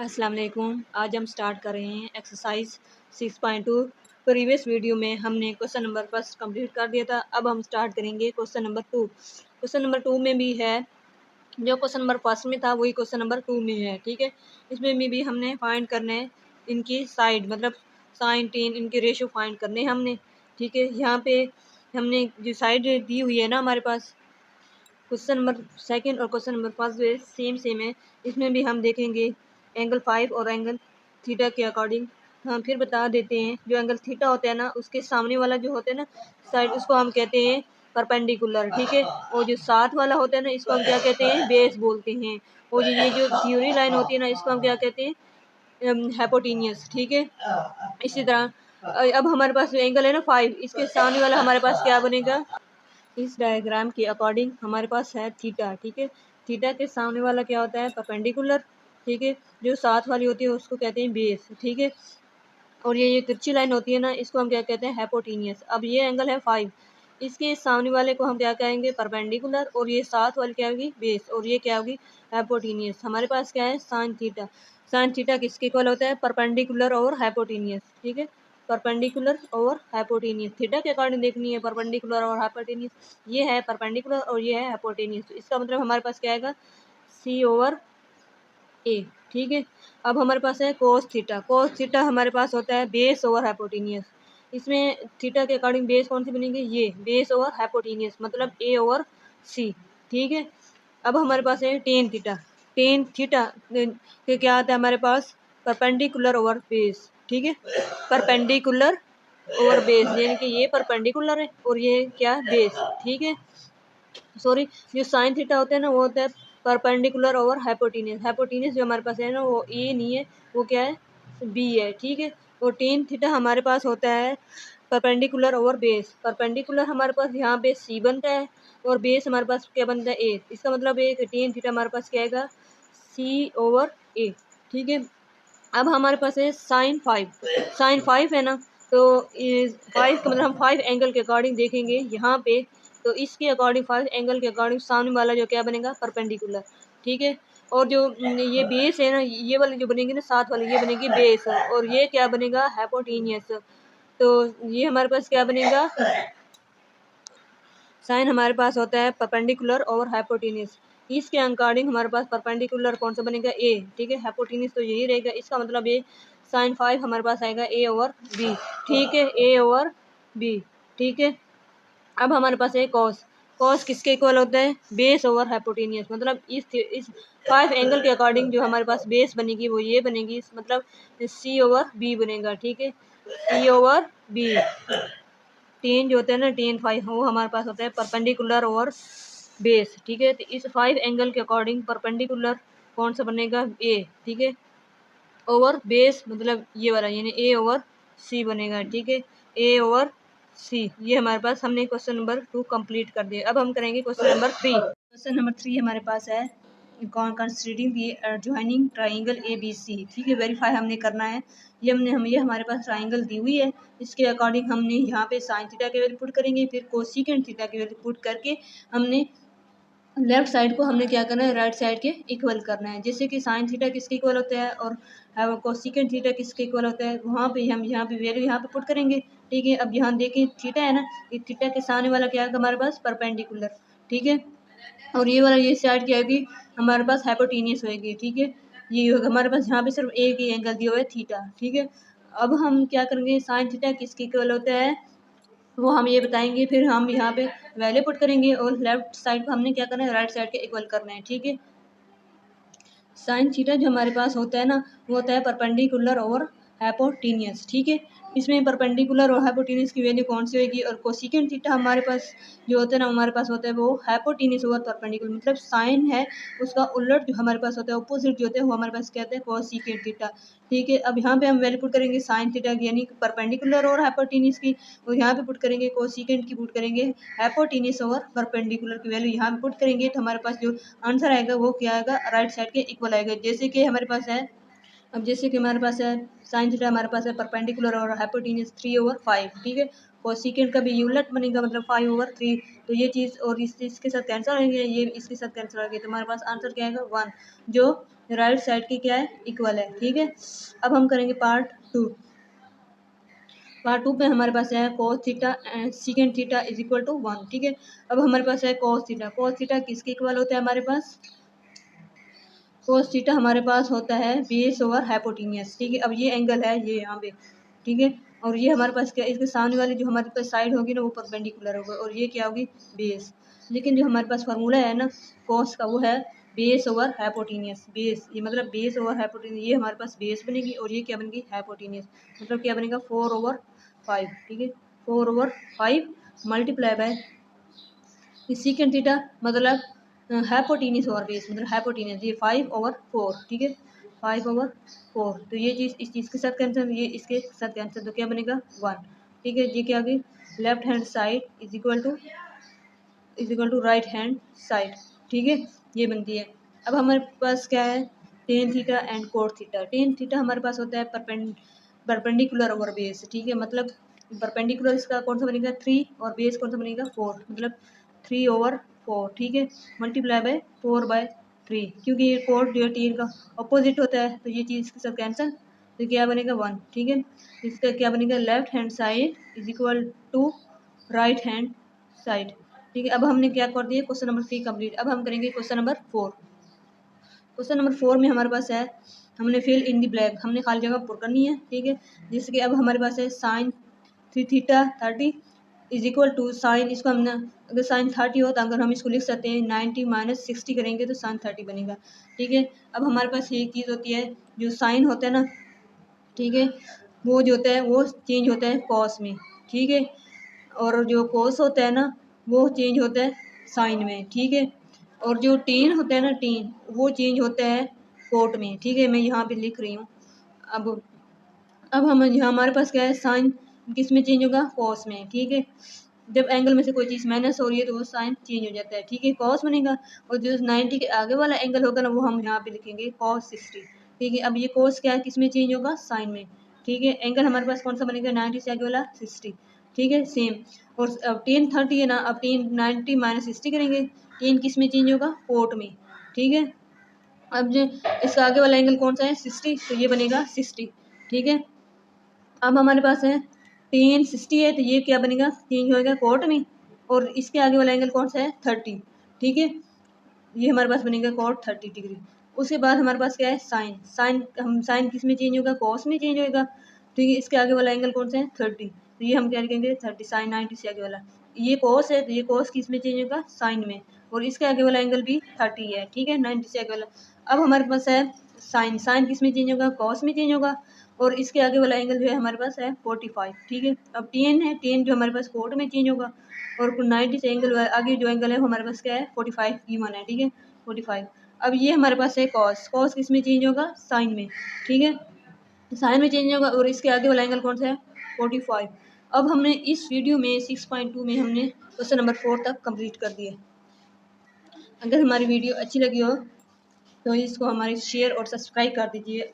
अस्सलाम वालेकुम। आज हम स्टार्ट कर रहे हैं एक्सरसाइज 6.2। प्रीवियस वीडियो में हमने क्वेश्चन नंबर फर्स्ट कंप्लीट कर दिया था। अब हम स्टार्ट करेंगे क्वेश्चन नंबर 2। क्वेश्चन नंबर 2 में भी है जो क्वेश्चन नंबर फर्स्ट में था वही क्वेश्चन नंबर 2 में है। ठीक है, इसमें भी हमने फाइंड करना है इनकी साइड, मतलब साइन टेन, इनके रेशो फाइंड करने हैं हमने। ठीक है, यहाँ पे हमने जो साइड दी हुई है ना हमारे पास, क्वेश्चन नंबर सेकंड और क्वेश्चन नंबर फर्स्ट जो है सेम है। इसमें भी हम देखेंगे एंगल 5 और एंगल थीटा के अकॉर्डिंग। हम फिर बता देते हैं जो एंगल थीटा होता है ना, उसके सामने वाला जो होता है ना साइड, उसको हम कहते हैं परपेंडिकुलर। ठीक है, और जो साथ वाला होता है ना, इसको हम क्या कहते हैं, बेस बोलते हैं। और ये जो थ्योरी लाइन होती है ना, इसको हम क्या कहते हैं, हाइपोटेनियस। ठीक है, इसी तरह अब हमारे पास जो एंगल है ना 5, इसके सामने वाला हमारे पास क्या बनेगा, इस डायग्राम के अकॉर्डिंग हमारे पास है थीटा। ठीक है, थीटा के सामने वाला क्या होता है, परपेंडिकुलर। ठीक है, जो साथ वाली होती है उसको कहते हैं बेस। ठीक है, और ये तिरछी लाइन होती है ना, इसको हम क्या कहते हैं, हाइपोटेनियस। अब ये एंगल है 5, इसके सामने वाले को हम क्या कहेंगे, परपेंडिकुलर, और ये साथ वाली क्या होगी, बेस, और ये क्या होगी, हाइपोटेनियस। हमारे पास क्या है, साइन थीटा। साइन थीटा किसके इक्वल होता है, परपेंडिकुलर और हाइपोटेनियस। ठीक है, परपेंडिकुलर और हाइपोटेनियस, थीटा के अकॉर्डिंग देखनी है, परपेंडिकुलर और हाइपोटेनियस। ये है परपेंडिकुलर और ये है हाइपोटेनियस, तो इसका मतलब हमारे पास क्या आएगा, C/A। ठीक है, अब हमारे पास है कोस थीटा। कोस थीटा हमारे पास होता है बेस ओवर हाइपोटेनियस। इसमें थीटा के अकॉर्डिंग बेस कौन सी बनेगी, ये बेस ओवर हाइपोटेनियस, मतलब A/C। ठीक है, अब हमारे पास है टेन थीटा। टेन थीटा के क्या आता है हमारे पास, परपेंडिकुलर ओवर बेस। ठीक है, परपेंडिकुलर ओवर बेस, यानी कि ये परपेंडिकुलर है और ये क्या, बेस। ठीक है, सॉरी, जो साइन थीटा होता है ना, वो होता है परपेंडिकुलर ओवर हाइपोटेनियस। हाइपोटेनियस जो हमारे पास है ना, वो ए नहीं है, वो क्या है, बी है। ठीक है, और टेन थीटा हमारे पास होता है परपेंडिकुलर ओवर बेस। परपेंडिकुलर हमारे पास यहाँ पे सी बनता है और बेस हमारे पास क्या बनता है, ए। इसका मतलब है कि टेन थीटा हमारे पास क्या आएगा, C/A। ठीक है, अब हमारे पास है साइन 5। साइन 5 है ना, तो 5 का मतलब हम 5 एंगल के अकॉर्डिंग देखेंगे यहाँ पे, तो इसके अकॉर्डिंग 5 एंगल के अकॉर्डिंग सामने वाला जो क्या बनेगा, परपेंडिकुलर। ठीक है, और जो ये बेस है ना, ये वाली जो बनेगी ना साथ वाली, ये बनेगी बेस, और ये क्या बनेगा, हाइपोटेनियस। तो ये हमारे पास क्या बनेगा, साइन हमारे पास होता है परपेंडिकुलर और हाइपोटेनियस। इसके अकॉर्डिंग हमारे पास परपेंडिकुलर कौन सा बनेगा, ए। ठीक है, हाइपोटेनियस तो यही रहेगा। इसका मतलब ये साइन 5 हमारे पास आएगा A/B। ठीक है, A/B। ठीक है, अब हमारे पास है कॉस। कॉस किसके इक्वल होता है, बेस ओवर हाइपोटेनियस। मतलब इस 5 एंगल के अकॉर्डिंग जो हमारे पास बेस बनेगी वो ये बनेगी, मतलब C/B बनेगा। ठीक है, C/B। टेन जो होता है ना, टेन 5, वो हमारे पास होता है परपेंडिकुलर और बेस। ठीक है, तो इस 5 एंगल के अकॉर्डिंग परपेंडिकुलर कौन सा बनेगा, ए। ठीक है, ओवर बेस मतलब ये वाला, यानी A/C बनेगा। ठीक है, A/C। ये हमारे पास, हमने क्वेश्चन नंबर 2 कंप्लीट कर दिया। अब हम करेंगे क्वेश्चन नंबर 3। क्वेश्चन नंबर 3 हमारे पास है कंसीडरिंग दी एडजॉइनिंग ट्राइंगल ABC। ठीक है, वेरीफाई हमने करना है। ये हमारे पास ट्राइंगल दी हुई है, इसके अकॉर्डिंग हमने यहाँ पे साइन थीटा की वैल्यू पुट करेंगे, फिर कोसिकेंट थीटा की वैल्यू पुट करके हमने लेफ्ट साइड को हमने क्या करना है, राइट साइड के इक्वल करना है। जैसे कि साइन थीटा किसके इक्वल होता है और कोसिकेंट थीटा किसके इक्वल होता है, वहाँ पे हम यहाँ पे वैल्यू यहाँ पे पुट करेंगे। ठीक है, अब यहाँ देखें थीटा है ना, ये थीटा के सामने वाला क्या है हमारे पास, परपेंडिकुलर। ठीक है, और ये वाला ये साइड क्या होगी, हमारे पास हाइपोटेनियस होगी। ठीक है, ये होगा हमारे पास, यहाँ पे सिर्फ एक ही एंगल दिया हुआ है, थीटा। ठीक है, अब हम क्या करेंगे, साइन थीटा किसके इक्वल होता है वो हम ये बताएंगे, फिर हम यहाँ पे वैल्यू पुट करेंगे और लेफ्ट साइड को हमने क्या करना है, राइट साइड के इक्वल करना है। ठीक है, साइन थीटा जो हमारे पास होता है ना, वो होता है परपेंडिकुलर और हाइपोटेनियस। ठीक है, इसमें परपेंडिकुलर और हाइपोटेनियस की वैल्यू कौन सी होगी, और कोसिकेंट थीटा हमारे पास जो होता है ना, हमारे पास होता है वो हाइपोटेनियस ओवर परपेंडिकुलर, मतलब साइन है उसका उलट जो हमारे पास होता है, अपोजिट जो होता है वो हमारे पास क्या होता है, कोसिकेंट थीटा। ठीक है, अब यहाँ पे हम वैल्यू पुट करेंगे साइन थीटा की, यानी परपेंडिकुलर और हाइपोटेनियस की, और यहाँ पे पुट करेंगे कोसिकेंट की, पुट करेंगे हाइपोटेनियस ओवर परपेंडिकुलर की वैल्यू यहाँ पे पुट करेंगे, तो हमारे पास जो आंसर आएगा वो क्या आएगा, राइट साइड के इक्वल आएगा। जैसे कि हमारे पास है, अब जैसे कि हमारे पास है साइन थीटा हमारे पास है परपेंडिकुलर और हाइपोटेनियस 3/5। ठीक है, कोसिकेंट का भी उलट बनेगा, मतलब 5/3। तो ये चीज़ और इसके साथ कैंसिल होंगे, ये इसके साथ कैंसिल होंगे, तो हमारे पास आंसर क्या आएगा, 1, जो राइट साइड की क्या है, इक्वल है। ठीक है, अब हम करेंगे पार्ट 2। पार्ट 2 पे हमारे पास है cos theta second theta is equal to 1। ठीक है, अब हमारे पास है cos थीटा। cos थीटा किसके इक्वल होता है हमारे पास, cos थीटा हमारे पास होता है बेस ओवर हाइपोटेन्यूज। ठीक है, अब ये एंगल है ये यहाँ पे। ठीक है, और ये हमारे पास क्या, इसके सामने वाली जो हमारे पास साइड होगी ना वो परपेंडिकुलर होगा, और ये क्या होगी, बेस। लेकिन जो हमारे पास फार्मूला है ना cos का, वो है बेस ओवर हाइपोटेन्यूज। बेस ये मतलब बेस ओवर हाइपोटेन्यूज, ये हमारे पास बेस बनेगी और ये क्या बनेगी, हाइपोटेन्यूज। मतलब क्या बनेगा, 4/5। ठीक है, 4/5 मल्टीप्लाई बाय सेकेंड थीटा, मतलब हाइपोटेन्यूज ओवर बेस, मतलब हाइपोटेन्यूज, ये 5/4। ठीक है, 5/4। तो ये चीज़ इस चीज़ के साथ कैंसिल, ये इसके साथ कैंसिल, तो क्या बनेगा 1। ठीक है, ये क्या आ गई, left hand side is equal to right hand side. ठीक है, ये बनती है। अब हमारे पास क्या है, tan theta and cot theta. Tan theta हमारे पास होता है परपेंडिकुलर ओवर बेस। ठीक है, मतलब परपेंडिकुलर इसका कौन सा बनेगा, 3, और बेस कौन सा बनेगा, 4, मतलब 3/4। ठीक है, मल्टीप्लाई बाय 4/3, क्योंकि ये कोट जो है टेन का अपोजिट होता है, तो ये चीज़ के साथ कैंसिल, तो क्या बनेगा 1। ठीक है, इसका क्या बनेगा, left hand side is equal to right hand side. ठीक है, अब हमने क्या कर दिया, क्वेश्चन नंबर 3 कंप्लीट। अब हम करेंगे क्वेश्चन नंबर 4। क्वेश्चन नंबर 4 में हमारे पास है, हमने फिल इन दी ब्लैंक, हमने खाली जगह पुर करनी है। ठीक है, जैसे कि अब हमारे पास है sine 3 theta 30 is equal to sine, इसको हमने अगर साइन 30 हो तो अगर हम इसको लिख सकते हैं 90 माइनस 60 करेंगे तो साइन 30 बनेगा। ठीक है, अब हमारे पास एक चीज़ होती है, जो साइन होता है ना, ठीक है, वो जो होता है वो चेंज होता है कॉस में। ठीक है, और जो कोस होता है ना वो चेंज होता है साइन में। ठीक है, और जो टेन होता है ना, टेन वो चेंज होता है कोट में। ठीक है, मैं यहाँ पे लिख रही हूँ। अब हम यहाँ हमारे पास क्या है, साइन किस में चेंज होगा, कॉस में। ठीक है, जब एंगल में से कोई चीज़ माइनस हो रही है तो वो साइन चेंज हो जाता है। ठीक है, कॉस बनेगा, और जो 90 के आगे वाला एंगल होगा ना वो हम यहाँ पे लिखेंगे कॉस 60। ठीक है, अब ये कॉस क्या है, किस में चेंज होगा, साइन में। ठीक है, एंगल हमारे पास कौन सा बनेगा, 90 से आगे वाला 60। ठीक है, सेम। और अब 10 30 है ना, अब 10 90 माइनस 60 करेंगे, 10 किस में चेंज होगा, कोट में। ठीक है, अब जो इसका आगे वाला एंगल कौन सा है, 60, तो ये बनेगा 60। ठीक है, अब हमारे पास है 10 60 है, तो ये क्या बनेगा, चेंज होएगा कोट में, और इसके आगे वाला एंगल कौन सा है, 30। ठीक है, ये हमारे पास बनेगा कोट 30 डिग्री। उसके बाद हमारे पास क्या है, साइन। साइन हम साइन किस में चेंज होगा, कॉस में चेंज होगा। ठीक है, इसके आगे वाला एंगल कौन सा है, 30, तो ये हम क्या लिखेंगे 30, साइन 90 से आगे वाला। ये कॉस है, तो ये कॉस किस में चेंज होगा, साइन में, और इसके आगे वाला एंगल भी 30 है। ठीक है, 90 से आगे वाला। अब हमारे पास है साइन। साइन किस में चेंज होगा, कॉस में चेंज होगा, और इसके आगे वाला एंगल जो है हमारे पास है 45। ठीक है, अब 10 है, 10 जो हमारे पास कोट में चेंज होगा, और 90 से एंगल आगे जो एंगल है वो हमारे पास क्या है, 45 गिवन है। ठीक है, 45। अब ये हमारे पास है कॉस। कॉस किस में चेंज होगा, साइन में। ठीक है, साइन में चेंज होगा, और इसके आगे वाला एंगल कौन सा है, 45। अब हमने इस वीडियो में 6.2 में हमने क्वेश्चन नंबर 4 तक कंप्लीट कर दिए। अगर हमारी वीडियो अच्छी लगी हो तो इसको हमारे शेयर और सब्सक्राइब कर दीजिए।